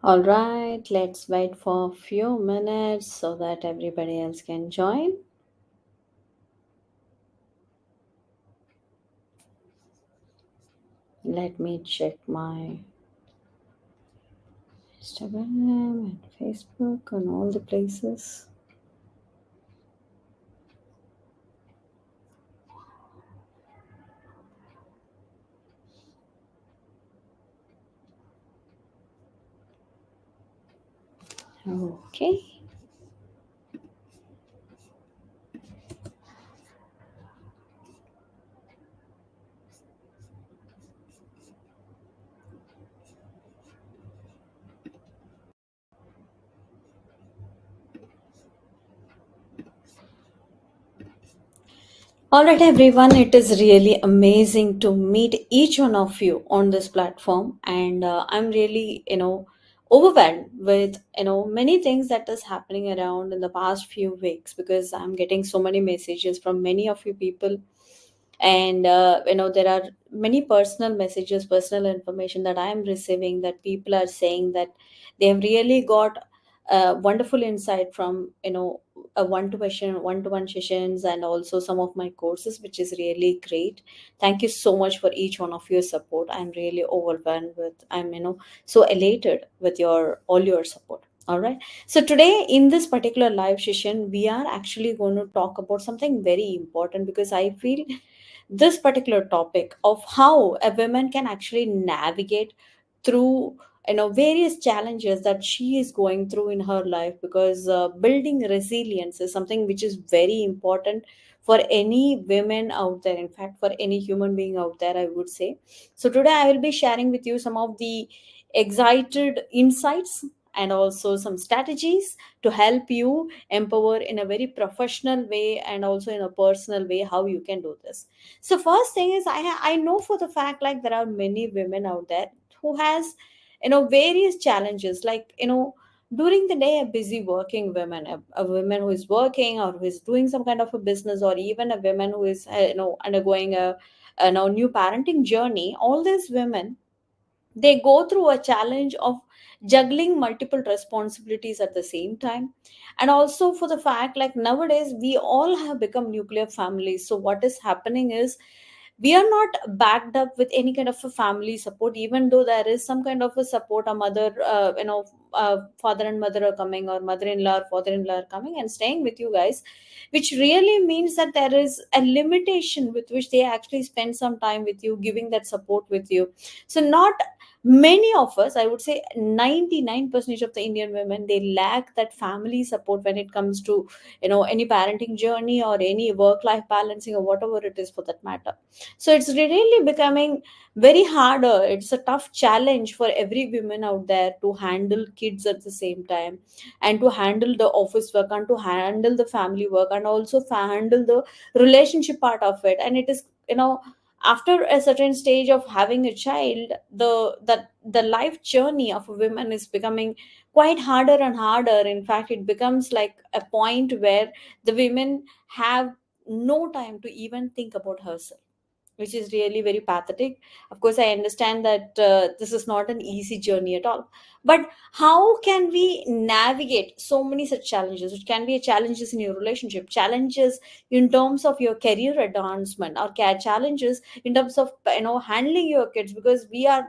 All right, let's wait for a few minutes so that everybody else can join. Let me check my Instagram and Facebook and all the places. Okay. All right, everyone. It is really amazing to meet each one of you on this platform, and I'm really, overwhelmed with many things that is happening around in the past few weeks because I'm getting so many messages from many of you people, and there are many personal messages, personal information that I am receiving that people are saying that they have really got wonderful insight from a one-to-one sessions and also some of my courses, which is really great. Thank you so much for each one of your support. I'm really overwhelmed with, I'm so elated with your all your support. All right, so today in this particular live session we are actually going to talk about something very important because I feel this particular topic of how a woman can actually navigate through various challenges that she is going through in her life, because building resilience is something which is very important for any women out there, in fact for any human being out there, I would say. So today I will be sharing with you some of the excited insights and also some strategies to help you empower in a very professional way and also in a personal way how you can do this. So first thing is, I know for the fact like there are many women out there who has various challenges, like during the day a busy working woman, a woman who is working or who is doing some kind of a business, or even a woman who is undergoing a new parenting journey. All these women, they go through a challenge of juggling multiple responsibilities at the same time. And also for the fact like nowadays we all have become nuclear families, so what is happening is we are not backed up with any kind of a family support, even though there is some kind of a support. A mother, father and mother are coming, or mother-in-law or father-in-law are coming and staying with you guys, which really means that there is a limitation with which they actually spend some time with you, giving that support with you. So not many of us, I would say 99% of the Indian women, they lack that family support when it comes to any parenting journey or any work life balancing or whatever it is for that matter. So it's really becoming very harder. It's a tough challenge for every woman out there to handle kids at the same time, and to handle the office work, and to handle the family work, and also handle the relationship part of it. And it is after a certain stage of having a child, the life journey of a woman is becoming quite harder and harder. In fact, it becomes like a point where the women have no time to even think about herself, which is really very pathetic. Of course, I understand that this is not an easy journey at all. But how can we navigate so many such challenges, which can be challenges in your relationship, challenges in terms of your career advancement, or challenges in terms of handling your kids, because we are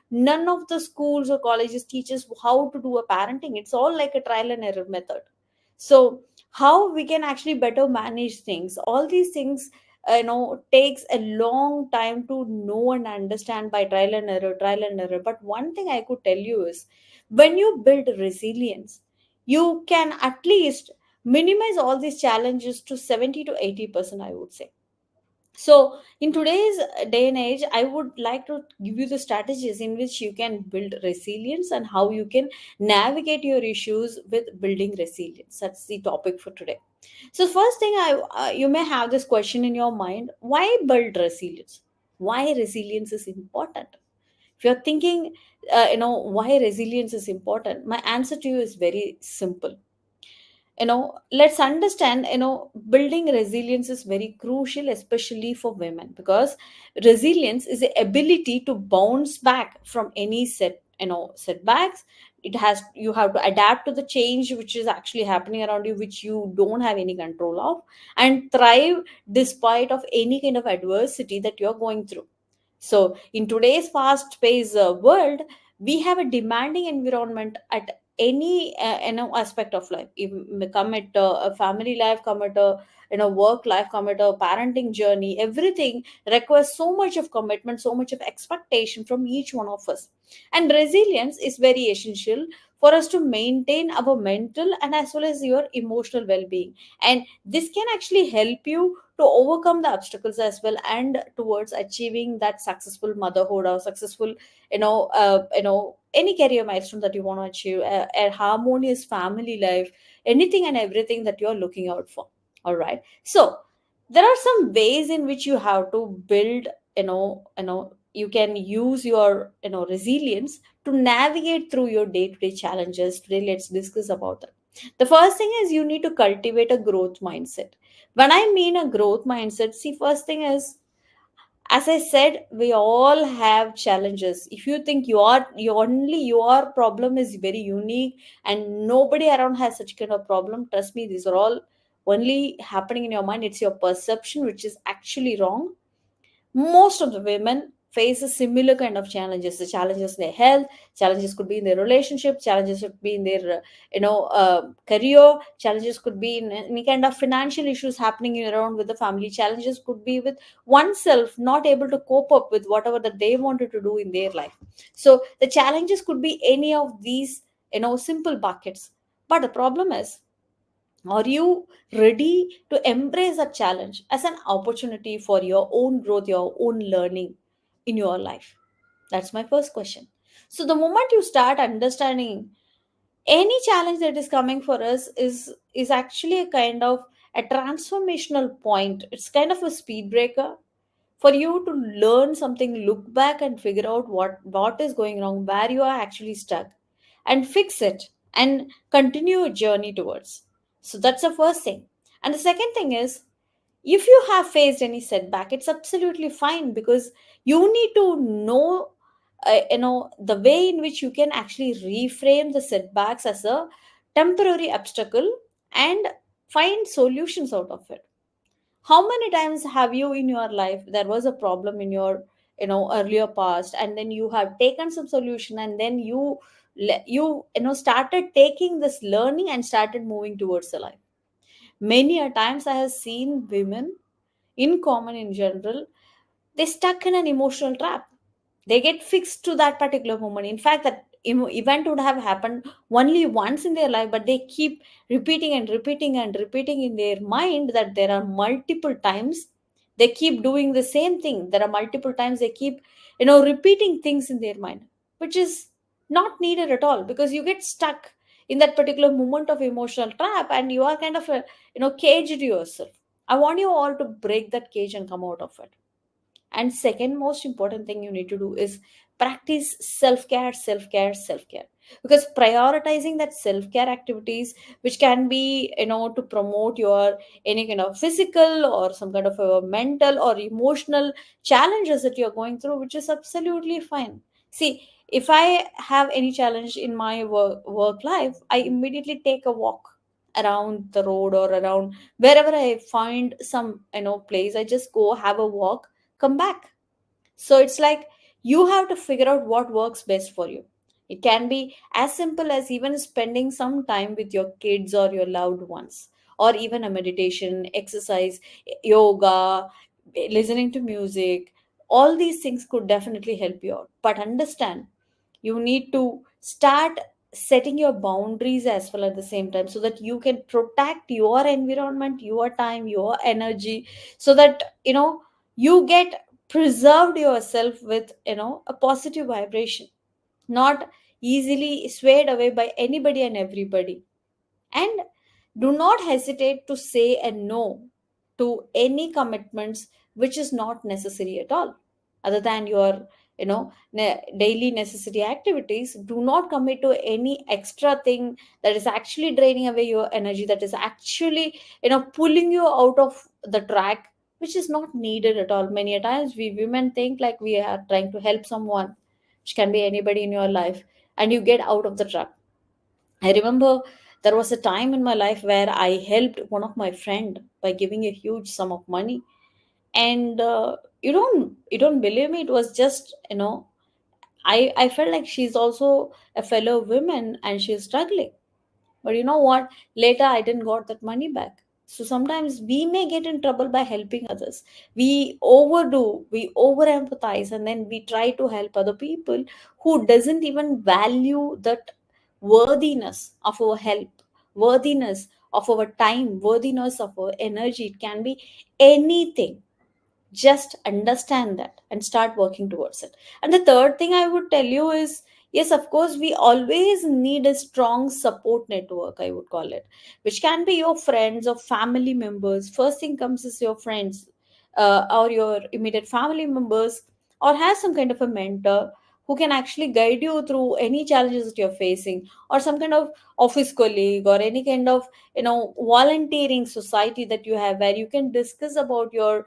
none of the schools or colleges teaches how to do a parenting. It's all like a trial and error method. So how we can actually better manage things, all these things takes a long time to know and understand by trial and error, trial and error. But one thing I could tell you is, when you build resilience, you can at least minimize all these challenges to 70 to 80%, I would say. So, in today's day and age, I would like to give you the strategies in which you can build resilience and how you can navigate your issues with building resilience. That's the topic for today. So, first thing, you may have this question in your mind: why build resilience? Why resilience is important? If you're thinking, why resilience is important, my answer to you is very simple. Let's understand, building resilience is very crucial, especially for women, because resilience is the ability to bounce back from any setbacks, It has, you have to adapt to the change which is actually happening around you, which you don't have any control of, and thrive despite of any kind of adversity that you're going through. So, in today's fast paced world, we have a demanding environment at any aspect of life. Even come at a family life, come at a work life, come at a parenting journey. Everything requires so much of commitment, so much of expectation from each one of us. And resilience is very essential for us to maintain our mental and as well as your emotional well-being. And this can actually help you to overcome the obstacles as well, and towards achieving that successful motherhood or successful any career milestone that you want to achieve, a harmonious family life, anything and everything that you're looking out for. All right, so there are some ways in which you have to build, you can use your resilience to navigate through your day-to-day challenges. Today let's discuss about that. The first thing is you need to cultivate a growth mindset. When I mean a growth mindset, see, first thing is, as I said, we all have challenges. If you think your problem is very unique and nobody around has such kind of problem, trust me, these are all only happening in your mind. It's your perception which is actually wrong. Most of the women face a similar kind of challenges. The challenges in their health, challenges could be in their relationship, challenges could be in their career, challenges could be in any kind of financial issues happening around with the family, challenges could be with oneself not able to cope up with whatever that they wanted to do in their life. So the challenges could be any of these simple buckets. But the problem is, are you ready to embrace a challenge as an opportunity for your own growth, your own learning in your life? That's my first question. So, the moment you start understanding any challenge that is coming for us is actually a kind of a transformational point. It's kind of a speed breaker for you to learn something, look back and figure out what is going wrong, where you are actually stuck, and fix it and continue a journey towards. So that's the first thing. And the second thing is, if you have faced any setback, it's absolutely fine, because you need to know the way in which you can actually reframe the setbacks as a temporary obstacle and find solutions out of it. How many times have you in your life, there was a problem in your earlier past, and then you have taken some solution, and then started taking this learning and started moving towards the life. Many a times I have seen women in common in general, they stuck in an emotional trap. They get fixed to that particular moment. In fact, that event would have happened only once in their life, but they keep repeating and repeating and repeating in their mind that there are multiple times they keep doing the same thing. There are multiple times they keep repeating things in their mind, which is not needed at all, because you get stuck in that particular moment of emotional trap, and you are kind of caged yourself. I want you all to break that cage and come out of it. And second most important thing you need to do is practice self-care, self-care, self-care. Because prioritizing that self-care activities, which can be to promote your any kind of physical or some kind of a mental or emotional challenges that you're going through, which is absolutely fine. See, if I have any challenge in my work life, I immediately take a walk around the road or around wherever I find some place. I just go have a walk, come back. So it's like you have to figure out what works best for you. It can be as simple as even spending some time with your kids or your loved ones, or even a meditation, exercise, yoga, listening to music. All these things could definitely help you out. But understand, you need to start setting your boundaries as well at the same time, so that you can protect your environment, your time, your energy, so that you get preserved yourself with a positive vibration, not easily swayed away by anybody and everybody. And do not hesitate to say a no to any commitments which is not necessary at all, other than your daily necessary activities. Do not commit to any extra thing that is actually draining away your energy, that is actually pulling you out of the track, which is not needed at all. Many a times we women think like we are trying to help someone, which can be anybody in your life, and you get out of the trap. I remember there was a time in my life where I helped one of my friend by giving a huge sum of money. And you don't believe me, it was just, I felt like she's also a fellow woman and she's struggling. But you know what? Later, I didn't got that money back. So sometimes we may get in trouble by helping others. We overdo, we over empathize, and then we try to help other people who doesn't even value that worthiness of our help, worthiness of our time, worthiness of our energy. It can be anything. Just understand that and start working towards it. And the third thing I would tell you is, yes, of course, we always need a strong support network, I would call it, which can be your friends or family members. First thing comes is your friends, or your immediate family members, or have some kind of a mentor who can actually guide you through any challenges that you're facing, or some kind of office colleague, or any kind of volunteering society that you have, where you can discuss about your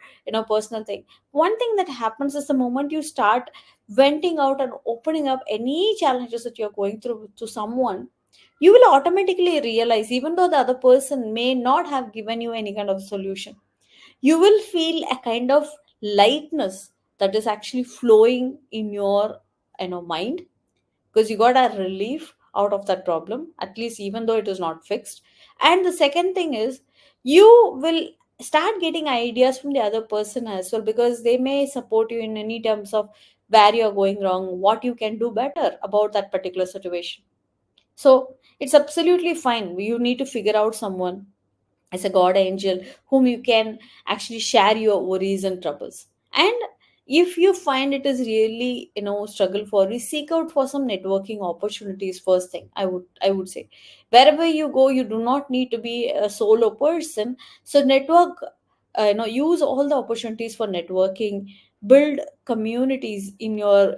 personal thing. One thing that happens is the moment you start venting out and opening up any challenges that you're going through to someone, you will automatically realize, even though the other person may not have given you any kind of solution, you will feel a kind of lightness that is actually flowing in your mind, because you got a relief out of that problem, at least even though it is not fixed. And the second thing is, you will start getting ideas from the other person as well, because they may support you in any terms of where you're going wrong, what you can do better about that particular situation. So it's absolutely fine. You need to figure out someone as a god angel whom you can actually share your worries and troubles. And if you find it is really struggle for you, seek out for some networking opportunities. First thing I would say, wherever you go, you do not need to be a solo person. So network, use all the opportunities for networking. Build communities in your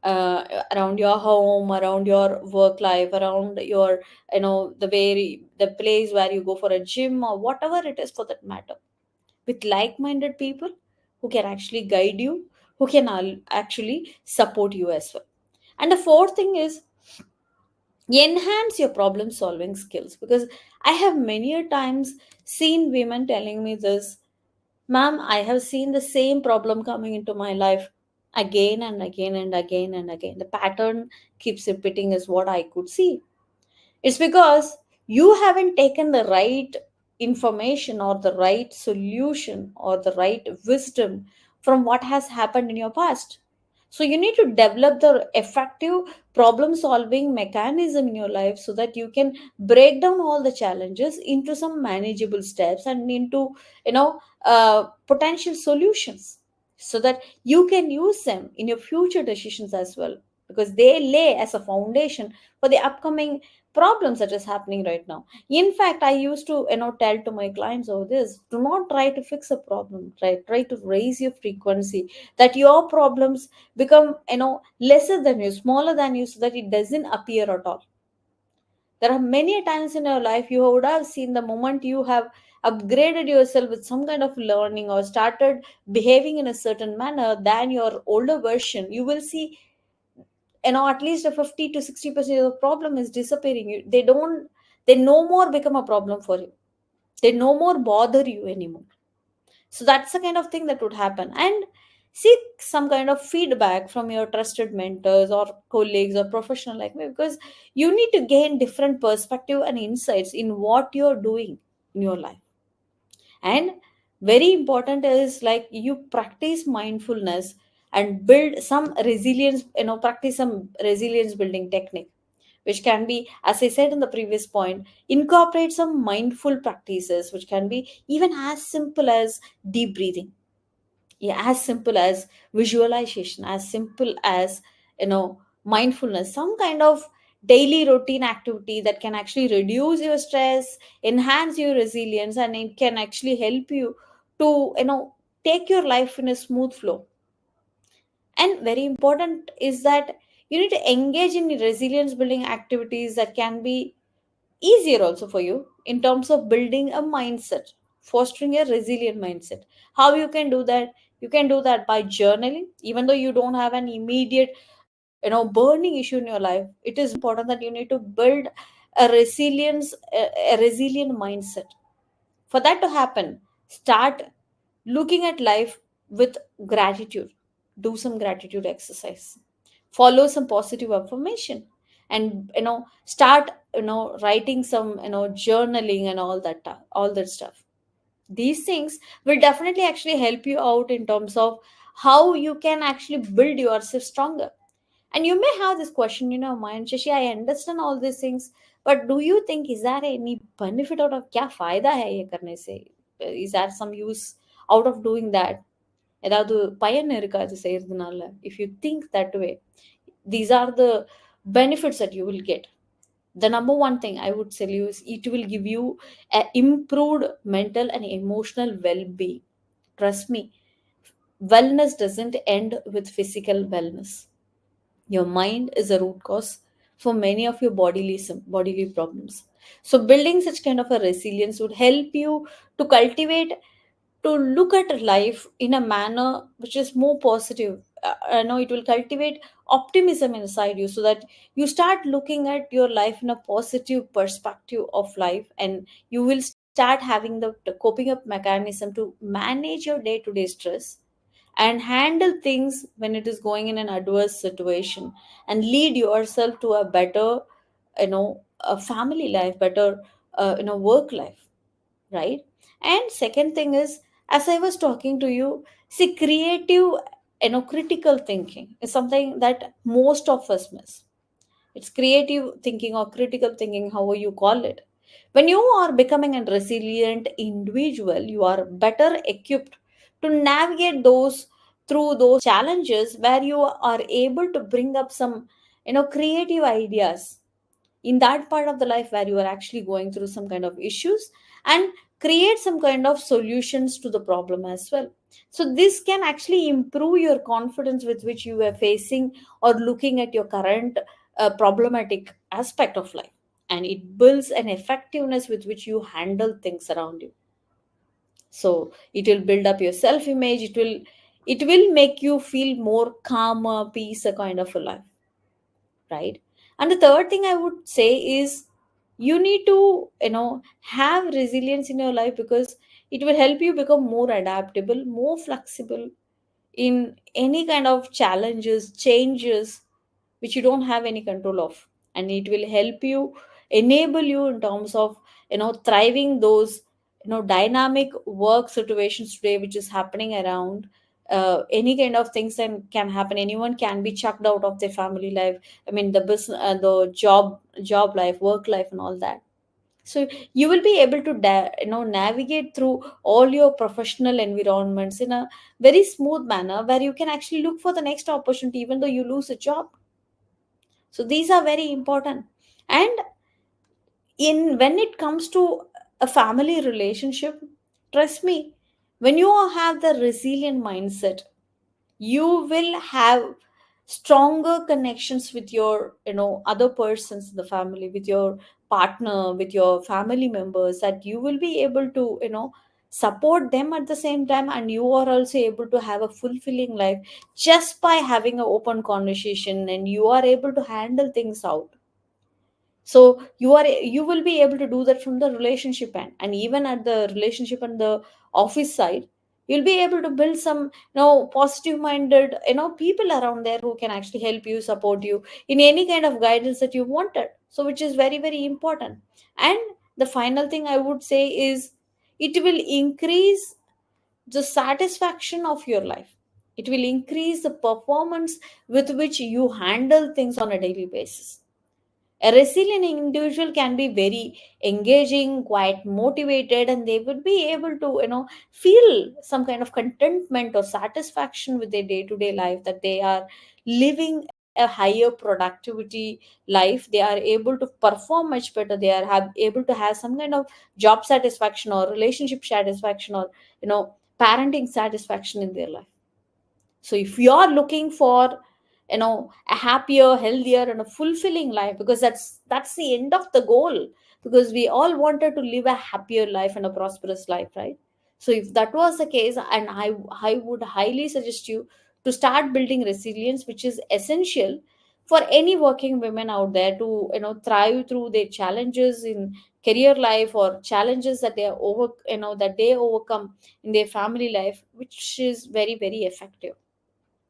around your home, around your work life, around your the place where you go for a gym, or whatever it is for that matter, with like-minded people who can actually guide you, who can actually support you as well. And the fourth thing is, enhance your problem solving skills, because I have many a times seen women telling me this: ma'am, I have seen the same problem coming into my life again and again and again and again. The pattern keeps repeating, is what I could see. It's because you haven't taken the right information, or the right solution, or the right wisdom from what has happened in your past. So you need to develop the effective problem solving mechanism in your life, so that you can break down all the challenges into some manageable steps and into potential solutions, so that you can use them in your future decisions as well, because they lay as a foundation for the upcoming problems that is happening right now. In fact, I used to tell to my clients over this: do not try to fix a problem, try to raise your frequency, that your problems become lesser than you, smaller than you, so that it doesn't appear at all. There are many times in your life you would have seen, the moment you have upgraded yourself with some kind of learning, or started behaving in a certain manner than your older version, you will see at least a 50 to 60% of the problem is disappearing. They no more become a problem for you. They no more bother you anymore. So that's the kind of thing that would happen. And seek some kind of feedback from your trusted mentors or colleagues or professional like me, because you need to gain different perspective and insights in what you're doing in your life. And very important is, like, you practice mindfulness and build some resilience, practice some resilience building technique, which can be, as I said in the previous point, incorporate some mindful practices, which can be even as simple as deep breathing, yeah, as simple as visualization, as simple as mindfulness, some kind of daily routine activity that can actually reduce your stress, enhance your resilience, and it can actually help you to take your life in a smooth flow. And very important is that you need to engage in resilience building activities that can be easier also for you, in terms of building a mindset, fostering a resilient mindset. How you can do that? You can do that by journaling, even though you don't have an immediate burning issue in your life, it is important that you need to build a resilient mindset. For that to happen, start looking at life with gratitude. Do some gratitude exercise. Follow some positive affirmation, and start writing some journaling and all that stuff. These things will definitely actually help you out in terms of how you can actually build yourself stronger. And you may have this question in your mind, Shashi, I understand all these things, but do you think is there any benefit out of क्या फायदा है ये करने से? Is there some use out of doing that? ஏதாவது பயன் இருக்கா அது செய்யறதுனால? If you think that way, these are the benefits that you will get. The number one thing I would tell you is it will give you a improved mental and emotional well-being. Trust me, wellness doesn't end with physical wellness. Your mind is a root cause for many of your bodily problems. So building such kind of a resilience would help you to cultivate, to look at life in a manner which is more positive. I know it will cultivate optimism inside you, so that you start looking at your life in a positive perspective of life, and you will start having the coping up mechanism to manage your day to day stress and handle things when it is going in an adverse situation, and lead yourself to a better a family life, better work life, right? And second thing is, as I was talking to you, see, creative critical thinking is something that most of us miss. It's creative thinking or critical thinking, however you call it. When you are becoming a resilient individual, you are better equipped to navigate those through those challenges, where you are able to bring up some creative ideas in that part of the life where you are actually going through some kind of issues, and create some kind of solutions to the problem as well. So this can actually improve your confidence with which you are facing or looking at your current problematic aspect of life, and it builds an effectiveness with which you handle things around you. So it will build up your self image, it will make you feel more calmer, peace, a kind of a life, right? And the third thing I would say is, you need to have resilience in your life, because it will help you become more adaptable, more flexible in any kind of challenges, changes which you don't have any control of. And it will help you, enable you in terms of thriving those dynamic work situations today which is happening around. Any kind of things can happen. Anyone can be chucked out of their family life, I mean the business, the job life, work life, and all that. So you will be able to navigate through all your professional environments in a very smooth manner, where you can actually look for the next opportunity even though you lose a job. So these are very important. And in when it comes to a family relationship, trust me, when you have the resilient mindset, you will have stronger connections with your other persons in the family, with your partner, with your family members, that you will be able to support them at the same time, and you are also able to have a fulfilling life just by having an open conversation, and you are able to handle things out. So you will be able to do that from the relationship end, and even at the relationship and the office side, you'll be able to build some positive minded people around there who can actually help you, support you in any kind of guidance that you wanted, so which is very very important. And the final thing I would say is, it will increase the satisfaction of your life. It will increase the performance with which you handle things on a daily basis. A resilient individual can be very engaging, quite motivated, and they would be able to feel some kind of contentment or satisfaction with their day-to-day life, that they are living a higher productivity life. They are able to perform much better. They are able to have some kind of job satisfaction or relationship satisfaction, or parenting satisfaction in their life. So if you are looking for a happier, healthier, and a fulfilling life, because that's the end of the goal, because we all wanted to live a happier life and a prosperous life, right? So if that was the case, and I would highly suggest you to start building resilience, which is essential for any working women out there to thrive through their challenges in career life, or challenges that they are over that they overcome in their family life, which is very very effective.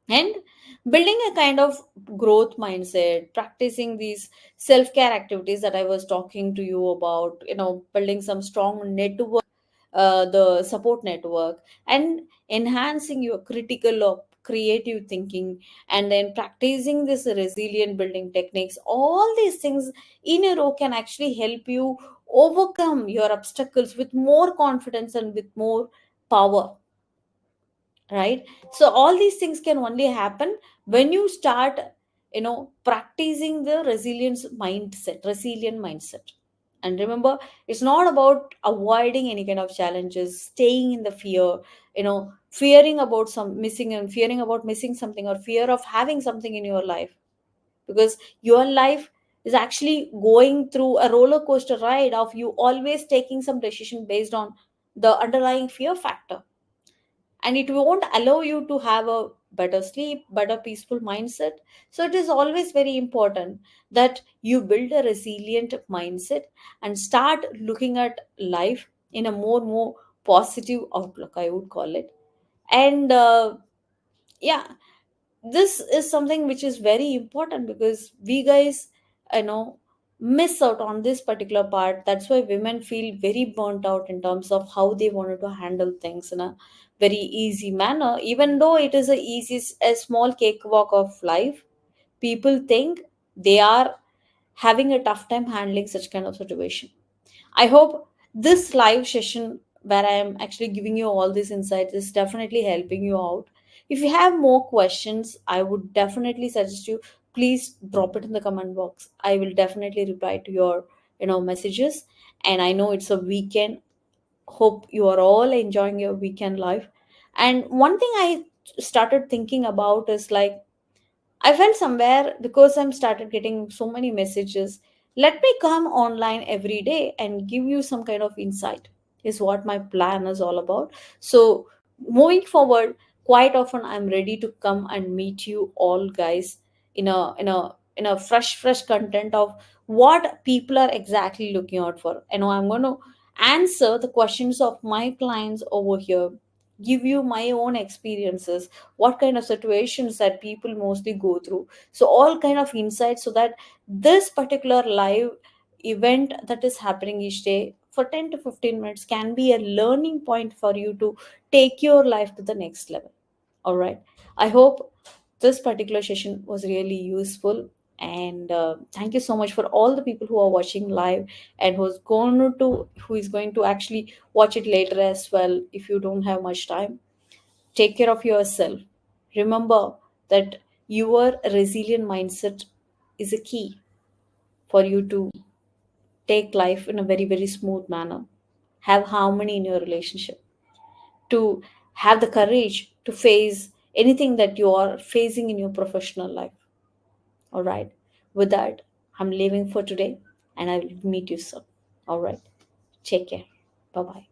And building a kind of growth mindset, practicing these self-care activities that I was talking to you about, building some strong network, the support network, and enhancing your critical or creative thinking, and then practicing this resilient building techniques, all these things in a row can actually help you overcome your obstacles with more confidence and with more power, right? So all these things can only happen when you start practicing the resilient mindset. And remember, it's not about avoiding any kind of challenges, staying in the fear, fearing about some missing, and fearing about missing something, or fear of having something in your life, because your life is actually going through a roller coaster ride of you always taking some decision based on the underlying fear factor, and it won't allow you to have a better sleep, better peaceful mindset. So it is always very important that you build a resilient mindset and start looking at life in a more positive outlook, I would call it. And yeah, this is something which is very important, because we guys you know miss out on this particular part. That's why women feel very burnt out in terms of how they wanted to handle things in a very easy manner, even though it is a small cakewalk of life. People think they are having a tough time handling such kind of situation. I hope this live session, where I am actually giving you all these insights, is definitely helping you out. If you have more questions, I would definitely suggest you, please drop it in the comment box. I will definitely reply to your messages. And I know it's a weekend. Hope you are all enjoying your weekend life. And one thing I started thinking about is like, I felt somewhere, because I'm started getting so many messages. Let me come online every day and give you some kind of insight, is what my plan is all about. So moving forward, quite often I'm ready to come and meet you all guys in a fresh content of what people are exactly looking out for. I'm going to answer the questions of my clients over here, give you my own experiences, what kind of situations that people mostly go through, so all kind of insights, so that this particular live event that is happening each day for 10 to 15 minutes can be a learning point for you to take your life to the next level. All right, I hope this particular session was really useful. And thank you so much for all the people who are watching live, and who is going to actually watch it later as well. If you don't have much time, take care of yourself. Remember that your resilient mindset is a key for you to take life in a very, very smooth manner, have harmony in your relationship, to have the courage to face anything that you are facing in your professional life. All right. With that, I'm leaving for today, and I will meet you soon. All right. Take care. Bye bye.